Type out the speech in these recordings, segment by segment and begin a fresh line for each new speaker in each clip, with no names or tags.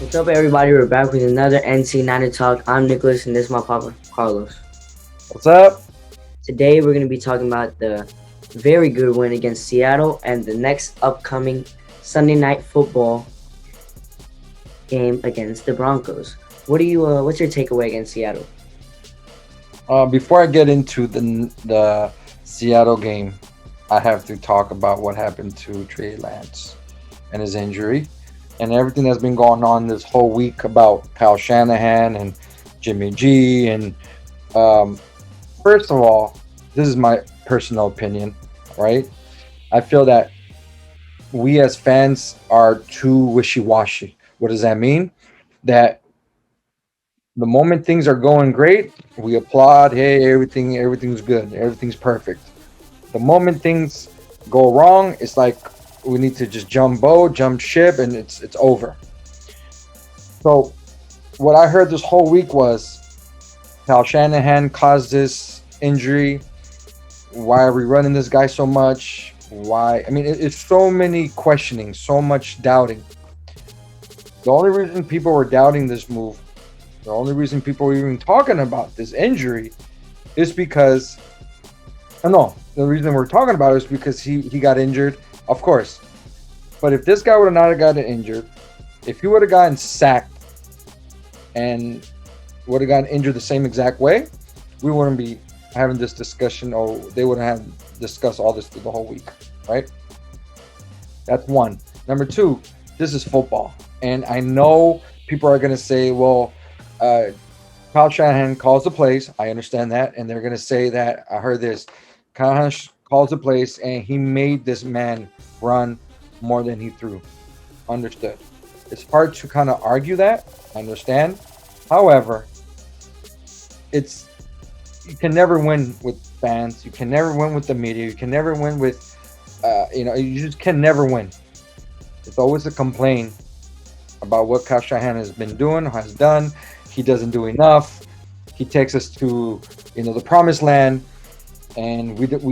What's up, everybody? We're back with another NC90 Talk. I'm Nicholas, and this is my papa, Carlos.
What's up?
Today, we're going to be talking about the very good win against Seattle and the next upcoming Sunday night football game against the Broncos. What's your takeaway against Seattle?
Before I get into the Seattle game, I have to talk about what happened to Trey Lance and his injury, and everything that's been going on this whole week about Kyle Shanahan and Jimmy G. And um, first of all, this is my personal opinion, right? I feel that we as fans are too wishy-washy. What does that mean? That the moment things are going great, we applaud. Hey, everything's good. Everything's perfect. The moment things go wrong, it's like we need to just jump boat, jump ship, and it's over. So what I heard this whole week was Kyle Shanahan caused this injury. Why are we running this guy so much? Why? I mean, it's so many questioning, so much doubting. The only reason people were doubting this move, the only reason people were even talking about this injury is because, no, the reason we're talking about it is because he got injured, of course. But if this guy would have not gotten injured, if he would have gotten sacked and would have gotten injured the same exact way, we wouldn't be having this discussion, or they wouldn't have discussed all this through the whole week, right? That's one. Number two, this is football. And I know people are going to say, well, Kyle Shanahan calls the plays. I understand that. And they're going to say that, I heard this, Kyle Shanahan calls the plays and he made this man run more than he threw. Understood. It's hard to kind of argue that. I understand. However, it's you can never win with fans. You can never win with the media. You can never win with, you just can never win. It's always a complaint about what Kyle Shanahan has been doing, has done. He doesn't do enough. He takes us to, the promised land, and we don't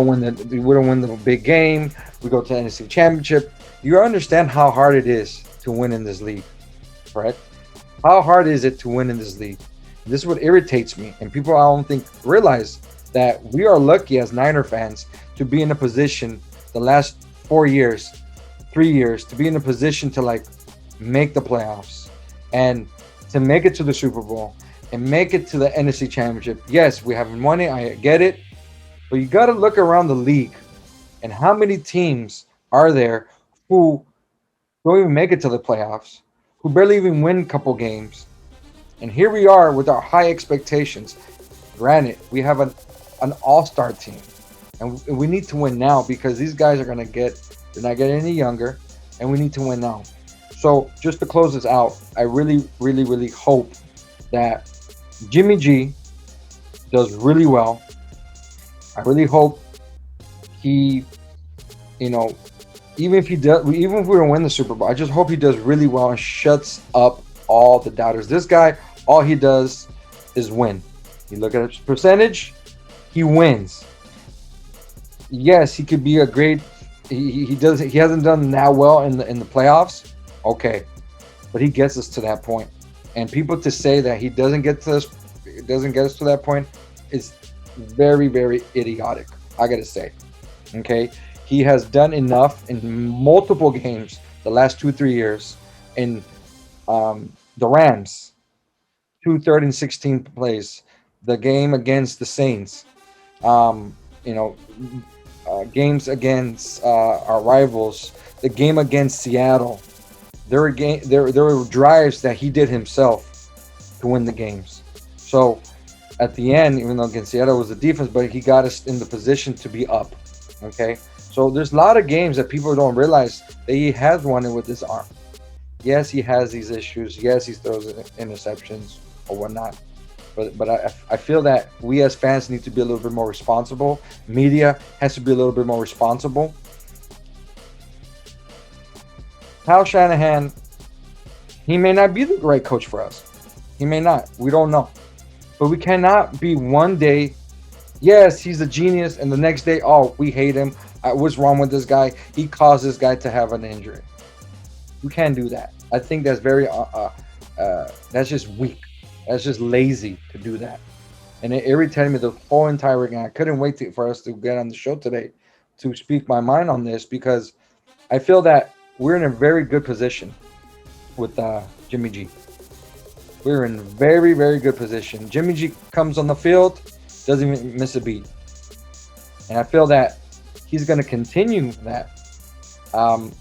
win the big game. We go to the NFC Championship. You understand how hard it is to win in this league, correct? How hard is it to win in this league? This is what irritates me, and people I don't think realize that we are lucky as Niner fans to be in a position the last 4 years, 3 years, to be in a position to make the playoffs and to make it to the Super Bowl and make it to the NFC Championship. Yes, we haven't won it. I get it. But you got to look around the league and how many teams are there who don't even make it to the playoffs, who barely even win a couple games. And here we are with our high expectations. Granted, we have an all-star team. And we need to win now because these guys they're not getting any younger, and we need to win now. So just to close this out, I really, really, really hope that Jimmy G does really well. I really hope he, even if we don't win the Super Bowl, I just hope he does really well and shuts up all the doubters. This guy, all he does is win. You look at his percentage, he wins. Yes, he could be a great. He hasn't done that well in the playoffs. Okay, but he gets us to that point. And people to say that he doesn't get us to that point is very, very idiotic. I gotta say, okay, he has done enough in multiple games the last 2-3 years. In the Rams, 2 3rd and 16 plays, the game against the Saints, games against our rivals, the game against Seattle. There were drives that he did himself to win the games. So at the end, even though against Seattle was the defense, but he got us in the position to be up. Okay, so there's a lot of games that people don't realize that he has won it with his arm. Yes, he has these issues. Yes, he throws interceptions or whatnot. But I feel that we as fans need to be a little bit more responsible. Media has to be a little bit more responsible. Kyle Shanahan, he may not be the right coach for us. He may not. We don't know. But we cannot be one day, yes, he's a genius, and the next day, oh, we hate him. What's wrong with this guy? He caused this guy to have an injury. We can't do that. I think that's very that's just weak. That's just lazy to do that. And it irritated me the whole entire game. I couldn't wait for us to get on the show today to speak my mind on this because I feel that we're in a very good position with Jimmy G. We're in very, very good position. Jimmy G comes on the field, doesn't even miss a beat. And I feel that he's going to continue that. Um,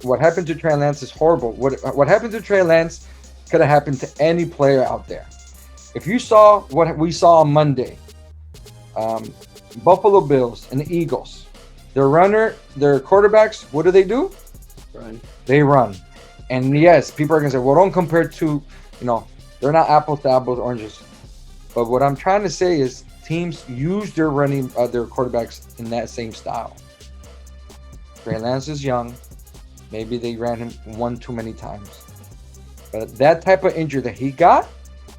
what happened to Trey Lance is horrible. What happened to Trey Lance could have happened to any player out there. If you saw what we saw on Monday, um, Buffalo Bills and the Eagles, their quarterbacks, what do?
Run.
They run. And yes, people are gonna say, well, don't compare to, they're not apples to apples, oranges. But what I'm trying to say is teams use their their quarterbacks in that same style. Trey Lance is young. Maybe they ran him one too many times. But that type of injury that he got,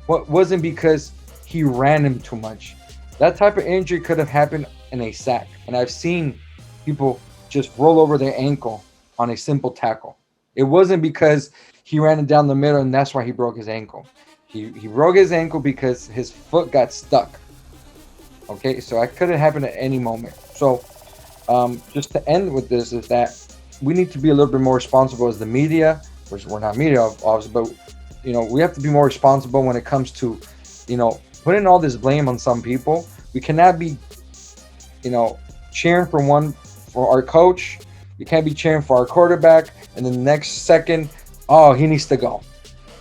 wasn't because he ran him too much. That type of injury could have happened in a sack. And I've seen people just roll over their ankle on a simple tackle. It wasn't because he ran it down the middle and that's why he broke his ankle. He broke his ankle because his foot got stuck. Okay, so that could have happened at any moment. So just to end with this is that we need to be a little bit more responsible as the media. We're not media, obviously, but we have to be more responsible when it comes to, putting all this blame on some people. We cannot be, cheering for our coach. We can't be cheering for our quarterback, and then the next second, oh, he needs to go.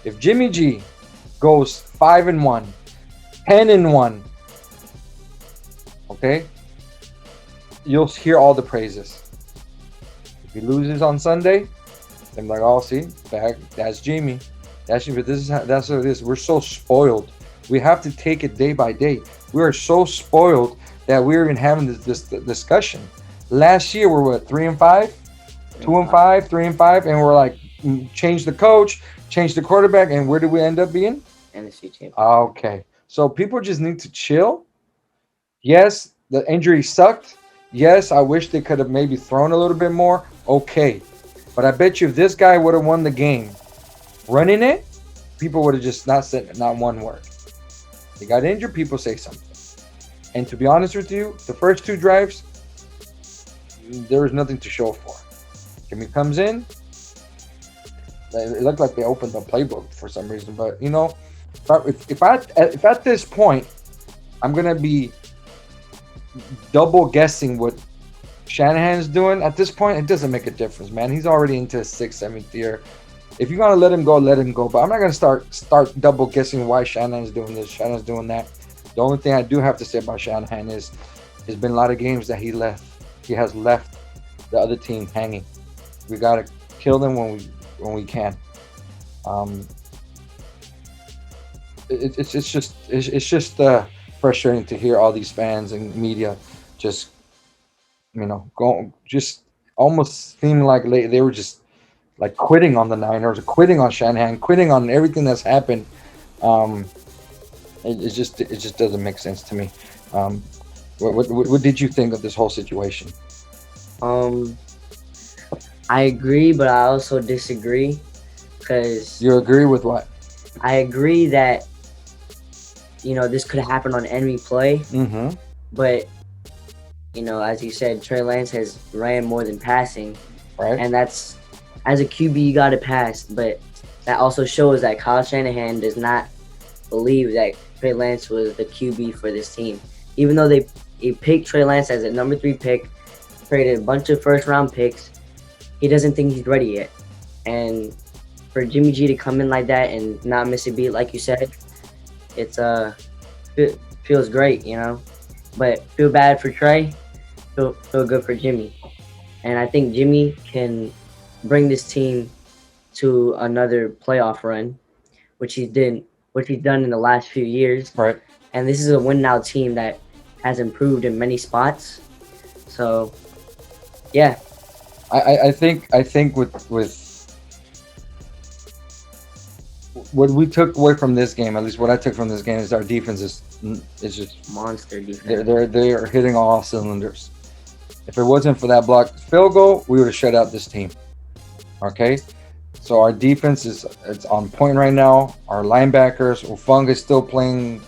If Jimmy G goes 5-1, 10-1, okay, you'll hear all the praises. If he loses on Sunday, I'm like, oh, see, that's Jimmy. That's what it is. We're so spoiled. We have to take it day by day. We are so spoiled that we're even having this discussion. Last year, we're what, 3-5, 2-5, 3-5, and we're like, change the coach, change the quarterback, and where did we end up being?
NFC champion.
Okay, so people just need to chill. Yes, the injury sucked. Yes, I wish they could have maybe thrown a little bit more. Okay, but I bet you if this guy would have won the game running it, people would have just not said not one word. He got injured, people say something. And to be honest with you, the first two drives, there was nothing to show for. Jimmy comes in. It looked like they opened the playbook for some reason. But, if at this point, I'm going to be double guessing what Shanahan's doing, at this point, it doesn't make a difference, man. He's already into his 6th, 7th year. If you're going to let him go, let him go. But I'm not going to start double guessing why Shanahan's doing this, Shanahan's doing that. The only thing I do have to say about Shanahan is there's been a lot of games that he has left the other team hanging. We got to kill them when we can. It's just frustrating to hear all these fans and media just just almost seeming like they were just like quitting on the Niners, quitting on Shanahan, quitting on everything that's happened. It just doesn't make sense to me. What did you think of this whole situation?
I agree, but I also disagree because
You agree with what?
I agree that this could have happened on any play,
Mm-hmm.
but as you said, Trey Lance has ran more than passing,
Right.
and that's as a QB you got to pass. But that also shows that Kyle Shanahan does not believe that Trey Lance was the QB for this team, even though they picked Trey Lance as a number 3 pick, traded a bunch of first-round picks. He doesn't think he's ready yet, and for Jimmy G to come in like that and not miss a beat, like you said, it feels great, But feel bad for Trey, feel good for Jimmy, and I think Jimmy can bring this team to another playoff run, which he's done in the last few years.
Right.
And this is a win now team that has improved in many spots. So, yeah.
I think with what we took away from this game, at least what I took from this game, is our defense is just
Monster defense.
they are hitting all cylinders. If it wasn't for that blocked field goal, we would have shut out this team. Okay, So our defense is it's on point right now. Our linebackers, Ufanga is still playing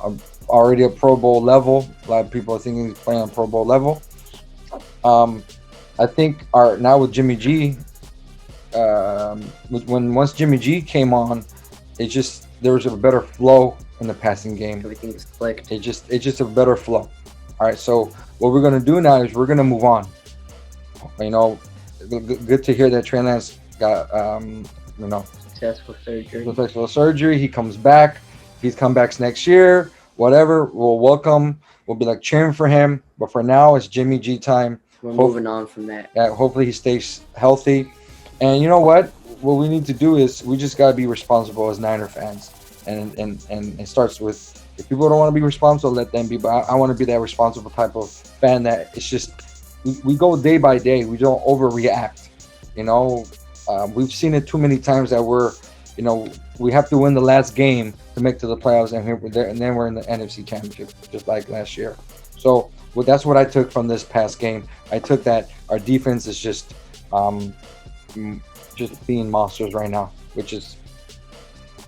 uh, already a Pro Bowl level. A lot of people are thinking he's playing on Pro Bowl level. Um, I think our now with Jimmy G, when once Jimmy G came on, it just there was a better flow in the passing game.
Everything is clicked.
It's just a better flow. All right, so what we're gonna do now is we're gonna move on. You know, good to hear that Trey Lance got you know
Successful surgery.
successful surgery. He comes back. He's comebacks next year. Whatever, we'll welcome. We'll be like cheering for him. But for now, it's Jimmy G time.
We're
Hope-
moving on from that.
Yeah, hopefully he stays healthy. And you know what? What we need to do is we just gotta be responsible as Niner fans. And it starts with if people don't want to be responsible, let them be. But I want to be that responsible type of fan that it's just we go day by day. We don't overreact. You know, we've seen it too many times that we have to win the last game to make to the playoffs, and then we're in the NFC Championship, just like last year. So that's what I took from this past game. I took that our defense is just being monsters right now, which is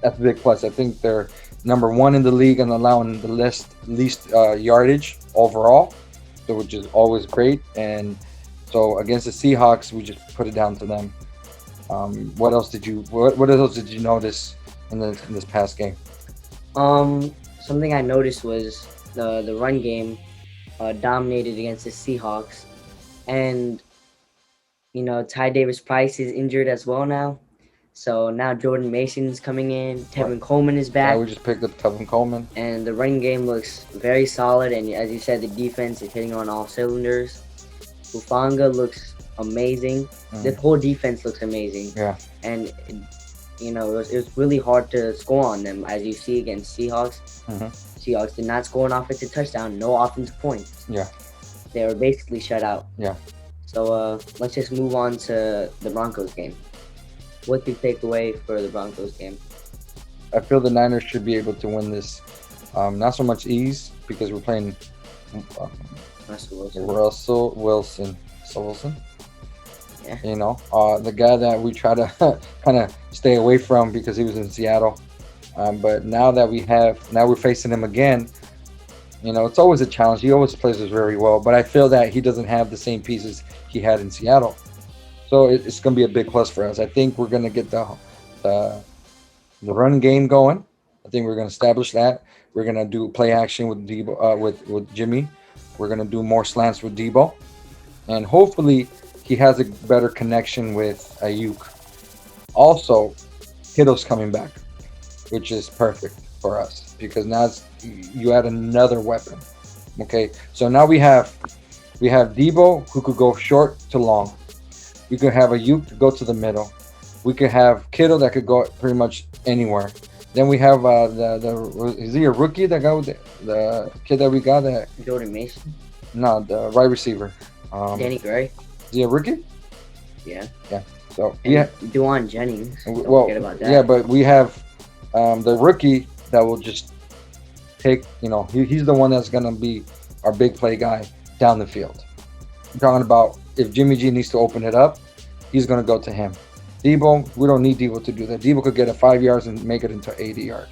that's a big plus. I think they're number one in the league and allowing the least yardage overall, so which is always great. And so against the Seahawks, we just put it down to them. What else did you notice in this past game?
Something I noticed was the run game dominated against the Seahawks, and Ty Davis Price is injured as well now. So now Jordan Mason's coming in. Tevin Coleman is back.
Yeah, we just picked up Tevin Coleman.
And the running game looks very solid. And as you said, the defense is hitting on all cylinders. Ufanga looks amazing. The whole defense looks amazing.
Yeah.
And, it was really hard to score on them. As you see against Seahawks. Seahawks did not score an offensive touchdown. No offensive points.
Yeah.
They were basically shut out.
Yeah.
So let's just move on to the Broncos game. What do you take away for the Broncos game?
I feel the Niners should be able to win this. Not so much ease because we're playing Russell Wilson.
Yeah.
The guy that we try to kind of stay away from because he was in Seattle. But now we're facing him again. It's always a challenge. He always plays us very well, but I feel that he doesn't have the same pieces he had in Seattle. So it's going to be a big plus for us. I think we're going to get the run game going. I think we're going to establish that. We're going to do play action with Debo, with Jimmy. We're going to do more slants with Debo, and hopefully he has a better connection with Ayuk. Also, Kittle's coming back, which is perfect for us because now you add another weapon. Okay, so now we have Debo who could go short to long. We could have Ayuk to go to the middle. We could have Kittle that could go pretty much anywhere. Then we have is he a rookie? That guy with the kid that we got that
Jordan Mason.
No, the wide receiver.
Danny Gray.
Is he a rookie?
Yeah.
Yeah. So
Dewan Jennings. Don't forget about that.
Yeah, but we have the rookie that will just take. He's the one that's gonna be our big play guy down the field. I'm talking about if Jimmy G needs to open it up, he's gonna go to him. Debo, we don't need Debo to do that. Debo could get a 5 yards and make it into 80 yards.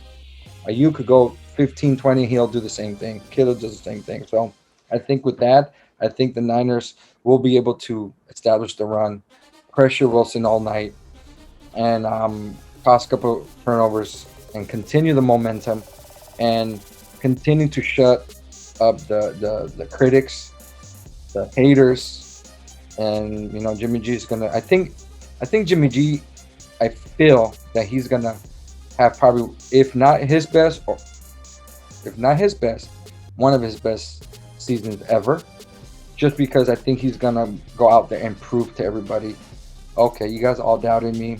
You could go 15, 20, he'll do the same thing. Kittle does the same thing. So I think with that, I think the Niners will be able to establish the run, pressure Wilson all night, and cause a couple turnovers and continue the momentum and continue to shut up the critics, the haters, and Jimmy G is gonna. I think Jimmy G. I feel that he's gonna have probably, if not his best, one of his best seasons ever. Just because I think he's gonna go out there and prove to everybody, okay, you guys all doubted me.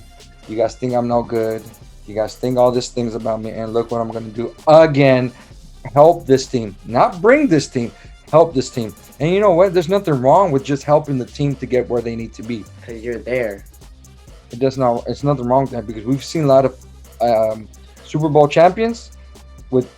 You guys think I'm no good. You guys think all these things about me, and look what I'm gonna do again. Help this team, not bring this team. Help this team. And you know what? There's nothing wrong with just helping the team to get where they need to be.
Because you're there.
It's nothing wrong with that because we've seen a lot of Super Bowl champions with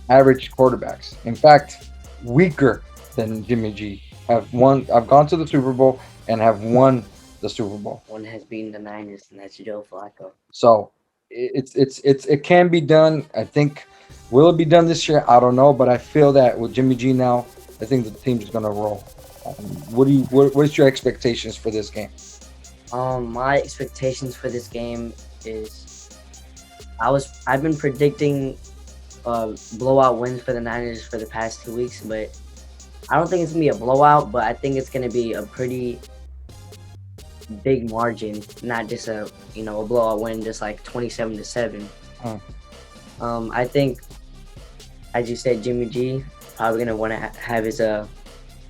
average quarterbacks. In fact, weaker than Jimmy G. I've gone to the Super Bowl and have won the Super Bowl.
One has beaten the Niners, and that's Joe Flacco.
So it can be done. I think will it be done this year? I don't know, but I feel that with Jimmy G now, I think the team's gonna roll. What's your expectations for this game?
My expectations for this game is I've been predicting blowout wins for the Niners for the past 2 weeks, but I don't think it's gonna be a blowout, but I think it's gonna be a pretty big margin, not just a blowout win, just like 27-7.
Hmm.
I think, as you said, Jimmy G probably gonna want to have his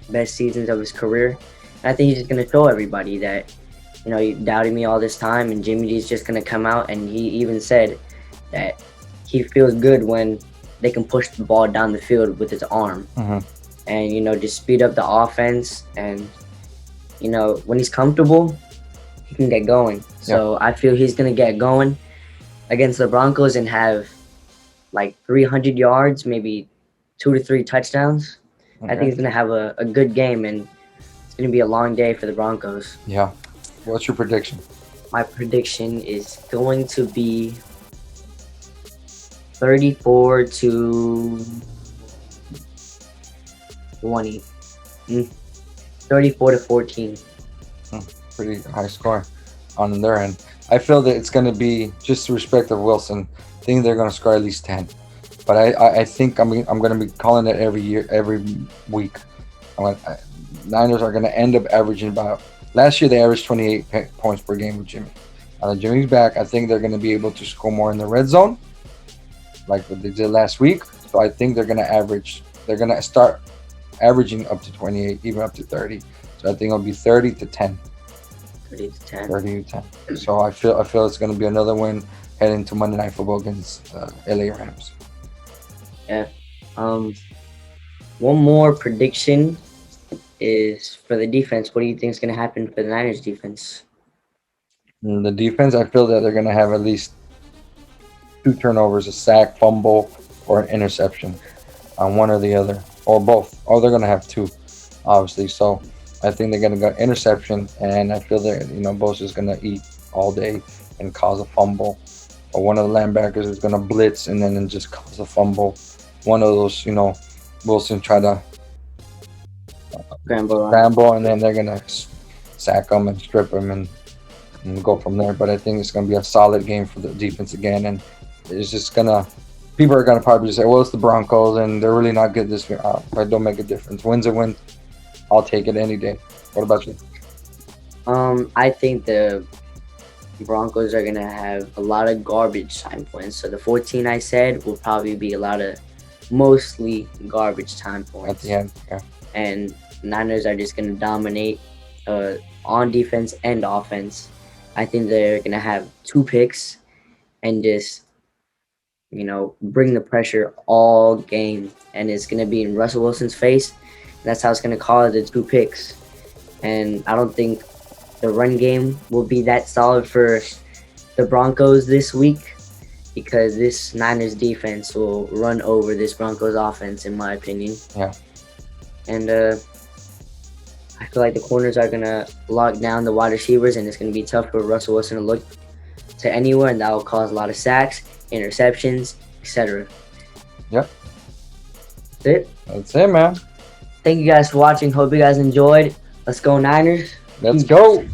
best seasons of his career. And I think he's just gonna show everybody that you doubted me all this time, and Jimmy G's just gonna come out, and he even said that he feels good when they can push the ball down the field with his arm, and just speed up the offense, and when he's comfortable, he can get going. So I feel he's gonna get going against the Broncos and have like 300 yards, maybe 2 to 3 touchdowns. I think he's gonna have a good game, and it's gonna be a long day for the Broncos.
Yeah. What's your prediction?
My prediction is going to be 34 to 20. 34 to 14.
Pretty high score on their end. I feel that it's going to be just the respect of Wilson. I think they're going to score at least 10. But I think I'm going to be calling it every week. Niners are going to end up averaging about. Last year they averaged 28 points per game with Jimmy. Now that Jimmy's back, I think they're going to be able to score more in the red zone, like what they did last week. So I think they're going to average. They're going to start averaging up to 28, even up to 30. So I think it'll be 30 to 10.
30 to 10.
30 to 10. So I feel it's going to be another win heading to Monday Night Football against LA Rams.
Yeah. One more prediction is for the defense. What do you think is going to happen for the Niners defense?
The defense, I feel that they're going to have at least 2 turnovers, a sack, fumble, or an interception on one or the other, or both. Or they're going to have 2, obviously. So I think they're going to go interception, and I feel that Bosa is going to eat all day and cause a fumble, or one of the linebackers is going to blitz and then just cause a fumble. One of those, Wilson try to scramble, and then they're going to sack them and strip them and go from there. But I think it's going to be a solid game for the defense again, and it's just going to – people are going to probably say, well, it's the Broncos, and they're really not good this year. But it don't make a difference. Win's a win. I'll take it any day. What about you?
I think the Broncos are going to have a lot of garbage time points. So the 14 I said will probably be a lot of mostly garbage time points.
At the end, yeah.
And Niners are just going to dominate on defense and offense. I think they're going to have 2 picks and just, bring the pressure all game. And it's going to be in Russell Wilson's face. That's how it's going to call it the 2 picks. And I don't think the run game will be that solid for the Broncos this week, because this Niners defense will run over this Broncos offense, in my opinion.
Yeah.
And I feel like the corners are going to lock down the wide receivers, and it's going to be tough for Russell Wilson to look to anywhere, and that will cause a lot of sacks, interceptions, etc.
Yep.
That's it.
That's it, man.
Thank you guys for watching. Hope you guys enjoyed. Let's go Niners.
Let's go.